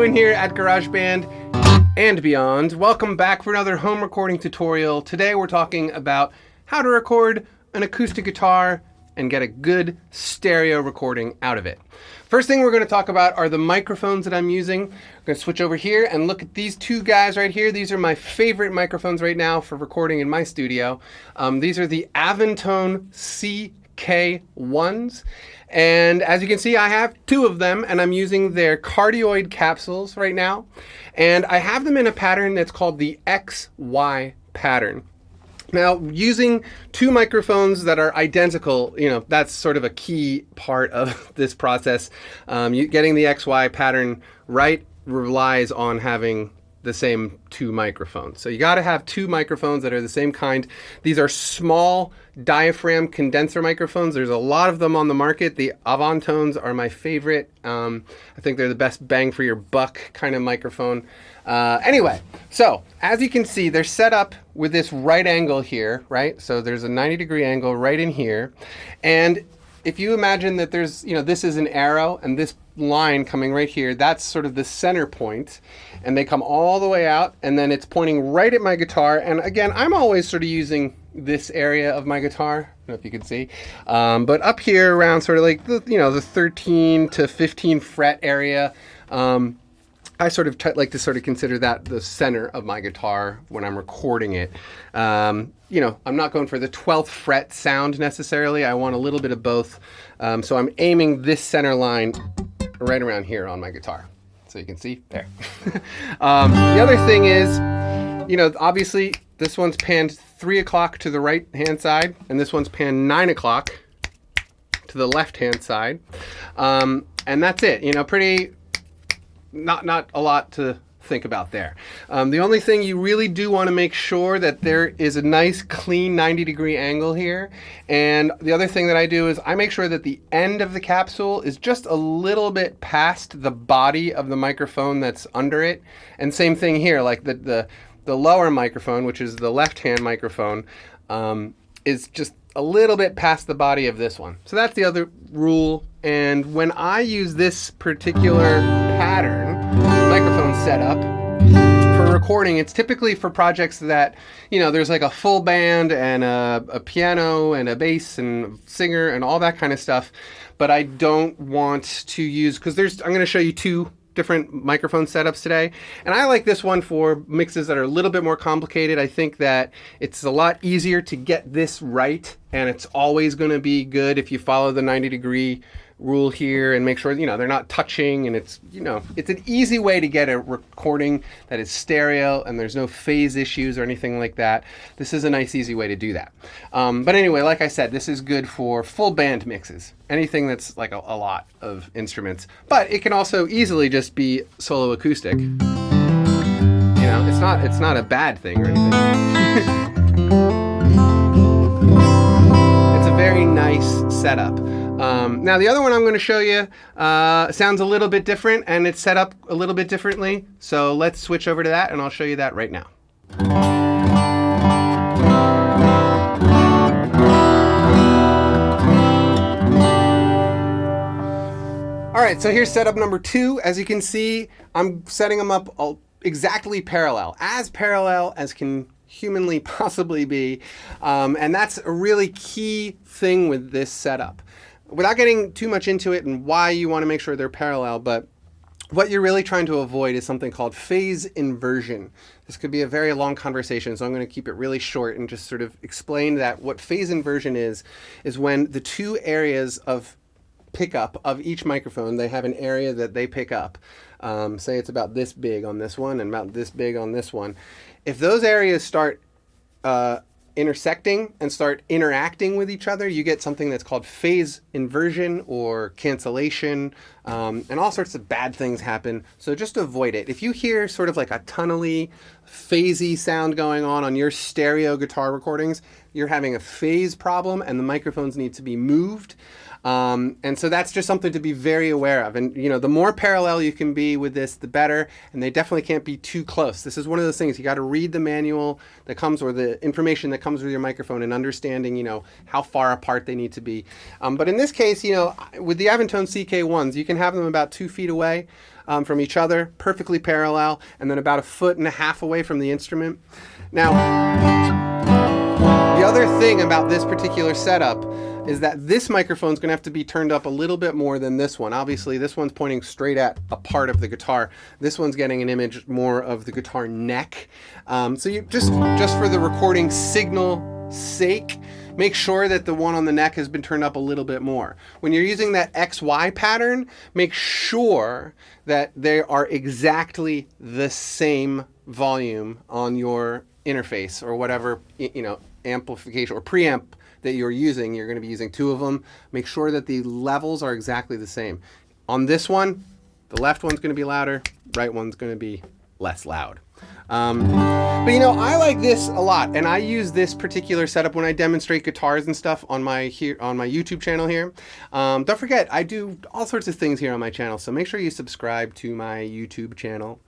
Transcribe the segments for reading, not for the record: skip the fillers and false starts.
doing here at GarageBand and Beyond? Welcome back for another home recording tutorial. Today we're talking about how to record an acoustic guitar and get a good stereo recording out of it. First thing we're going to talk about are the microphones that I'm using. I'm going to switch over here and look at these two guys right here. These are my favorite microphones right now for recording in my studio. These are the Avantone CK1s. And as you can see, I have two of them, and I'm using their cardioid capsules right now. And I have them in a pattern that's called the XY pattern. Now, using two microphones that are identical, that's sort of a key part of this process. Getting the XY pattern right relies on having the same two microphones. So you got to have two microphones that are the same kind. These are small diaphragm condenser microphones. There's a lot of them on the market. The Avantones are my favorite. I think they're the best bang for your buck kind of microphone. Anyway, so as you can see, they're set up with this right angle here, right? So there's a 90-degree angle right in here. And if you imagine that there's, this is an arrow and this line coming right here, that's sort of the center point, and they come all the way out, and then it's pointing right at my guitar. And again, I'm always sort of using this area of my guitar. I don't know if you can see, but up here around sort of like the 13 to 15 fret area, I sort of like to sort of consider that the center of my guitar when I'm recording it. I'm not going for the 12th fret sound necessarily. I want a little bit of both. So I'm aiming this center line right around here on my guitar. So you can see there. The other thing is, obviously this one's panned 3 o'clock to the right hand side, and this one's panned 9 o'clock to the left hand side. And that's it, pretty, not a lot to think about there. The only thing you really do want to make sure that there is a nice clean 90-degree angle here. And the other thing that I do is I make sure that the end of the capsule is just a little bit past the body of the microphone that's under it. And same thing here, like the lower microphone, which is the left-hand microphone, is just a little bit past the body of this one. So that's the other rule. And when I use this particular pattern, microphone setup for recording, it's typically for projects that, there's like a full band and a piano and a bass and singer and all that kind of stuff. But I don't want to use, because I'm going to show you two different microphone setups today. And I like this one for mixes that are a little bit more complicated. I think that it's a lot easier to get this right, and it's always going to be good if you follow the 90-degree rule here and make sure they're not touching, and it's it's an easy way to get a recording that is stereo and there's no phase issues or anything like that. This is a nice easy way to do that. But anyway, like I said, this is good for full band mixes, anything that's like a lot of instruments, but it can also easily just be solo acoustic. It's not a bad thing or anything. It's a very nice setup. Now the other one I'm going to show you sounds a little bit different, and it's set up a little bit differently. So let's switch over to that, and I'll show you that right now. All right, so here's setup number 2. As you can see, I'm setting them up exactly parallel as can humanly possibly be. And that's a really key thing with this setup. Without getting too much into it and why you want to make sure they're parallel, but what you're really trying to avoid is something called phase inversion. This could be a very long conversation, so I'm going to keep it really short and just sort of explain that what phase inversion is when the two areas of pickup of each microphone, they have an area that they pick up. Say it's about this big on this one and about this big on this one. If those areas start intersecting and start interacting with each other, you get something that's called phase inversion or cancellation, and all sorts of bad things happen. So just avoid it. If you hear sort of like a tunnely, phasey sound going on your stereo guitar recordings, you're having a phase problem and the microphones need to be moved. And so that's just something to be very aware of. And, the more parallel you can be with this, the better. And they definitely can't be too close. This is one of those things, you got to read the manual that comes, or the information that comes with your microphone, and understanding, how far apart they need to be. But in this case, with the Avantone CK1s, you can have them about 2 feet away. from each other, perfectly parallel, and then about 1.5 feet away from the instrument. Now, the other thing about this particular setup is that this microphone is going to have to be turned up a little bit more than this one. Obviously, this one's pointing straight at a part of the guitar. This one's getting an image more of the guitar neck. So you just for the recording signal sake, make sure that the one on the neck has been turned up a little bit more. When you're using that XY pattern, make sure that they are exactly the same volume on your interface or whatever, amplification or preamp that you're using. You're going to be using 2 of them. Make sure that the levels are exactly the same. On this one, the left one's going to be louder, right one's going to be less loud. But I like this a lot, and I use this particular setup when I demonstrate guitars and stuff on my YouTube channel here. Don't forget, I do all sorts of things here on my channel, so make sure you subscribe to my YouTube channel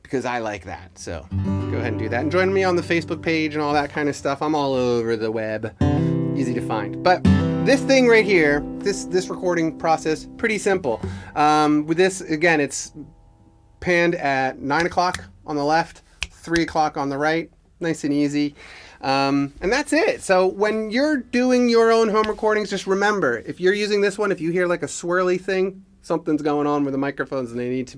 because I like that. So go ahead and do that, and join me on the Facebook page and all that kind of stuff. I'm all over the web, easy to find. But this thing right here, this recording process, pretty simple. With this, again, it's panned at 9 o'clock on the left, 3 o'clock on the right, nice and easy. And that's it. So when you're doing your own home recordings, just remember, if you're using this one, if you hear like a swirly thing, something's going on with the microphones and they need to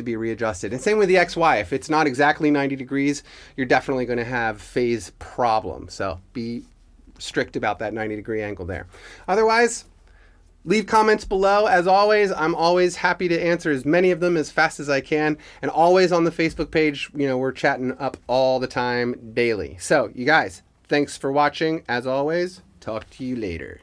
be readjusted. And same with the XY. If it's not exactly 90 degrees, you're definitely going to have phase problems. So be strict about that 90-degree angle there. Otherwise, leave comments below. As always, I'm always happy to answer as many of them as fast as I can. And always on the Facebook page, we're chatting up all the time, daily. So you guys, thanks for watching. As always, talk to you later.